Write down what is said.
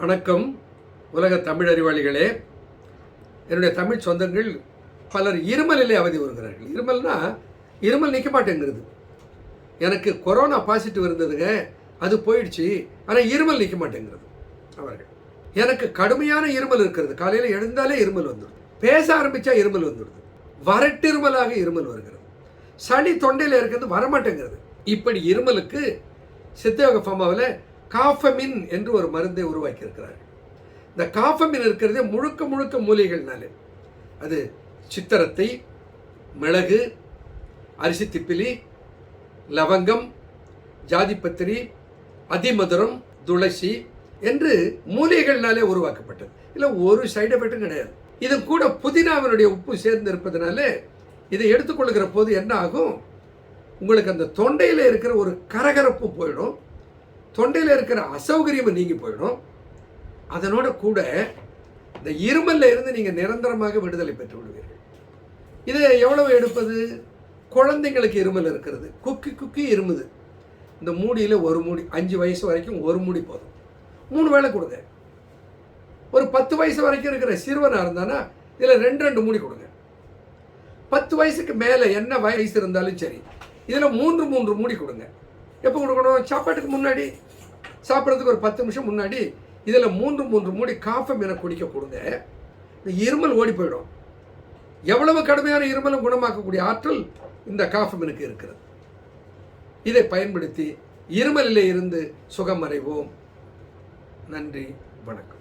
வணக்கம் உலக தமிழ் அறிவாளிகளே. என்னுடைய தமிழ் சொந்தங்கள் பலர் இருமலிலே அவதி வருகிறார்கள். இருமல் நிற்க மாட்டேங்கிறது. எனக்கு கொரோனா பாசிட்டிவ் இருந்ததுங்க, அது போயிடுச்சு, ஆனால் இருமல் நிற்க மாட்டேங்கிறது. அவர்கள் எனக்கு கடுமையான இருமல் இருக்கிறது, காலையில் எழுந்தாலே இருமல் வந்துடுது, பேச ஆரம்பித்தா இருமல் வந்துடுது, வறட்டிருமலாக இருமல் வருகிறது, சளி தொண்டையில் இருக்கிறது வரமாட்டேங்கிறது. இப்படி இருமலுக்கு சித்தயோக ஃபார்மாவில் காஃபமின் என்று ஒரு மருந்தை உருவாக்கி இருக்கிறார்கள். இந்த காஃபமின் இருக்கிறதே முழுக்க முழுக்க மூலிகைகள்னாலே. அது சித்தரத்தை, மிளகு, அரிசி திப்பிலி, லவங்கம், ஜாதிப்பத்திரி, அதிமதுரம், துளசி என்று மூலிகைகள்னாலே உருவாக்கப்பட்டது. இல்லை ஒரு சைடு எஃபெக்டும் கிடையாது. இது கூட புதினாவினுடைய உப்பு சேர்ந்து இருப்பதனால இதை எடுத்துக்கொள்கிற போது என்ன ஆகும், உங்களுக்கு அந்த தொண்டையில் இருக்கிற ஒரு கரகரப்பு போயிடும், தொண்டையில் இருக்கிற அசௌகரியம் நீங்கி போயிடும். அதனோட கூட இந்த இருமல்ல இருந்து நீங்கள் நிரந்தரமாக விடுதலை பெற்று விடுவீர்கள். இதை எவ்வளவு எடுப்பது? குழந்தைங்களுக்கு இருமல் இருக்கிறது, குக்கி குக்கி இருமுது, இந்த மூடியில் ஒரு மூடி, 5 வயசு வரைக்கும் ஒரு மூடி போதும், 3 வேளை கொடுங்க. ஒரு 10 வயசு வரைக்கும் இருக்கிற சிறுவனாக இருந்தானா இதில் 2 மூடி கொடுங்க. 10 வயசுக்கு மேலே என்ன வயசு இருந்தாலும் சரி, இதில் 3 மூடி கொடுங்க. எப்போ கொடுக்கணும்? சாப்பாட்டுக்கு முன்னாடி, சாப்பிட்றதுக்கு ஒரு 10 நிமிஷம் முன்னாடி இதில் 3 மூடி காஃபமினை குடிக்க கொடுங்க. இந்த இருமல் ஓடி போயிடும். எவ்வளவு கடுமையான இருமலும் குணமாக்கக்கூடிய ஆற்றல் இந்த காஃபமினுக்கு இருக்கிறது. இதை பயன்படுத்தி இருமலிலே இருந்து சுகம் அடைவோம். நன்றி, வணக்கம்.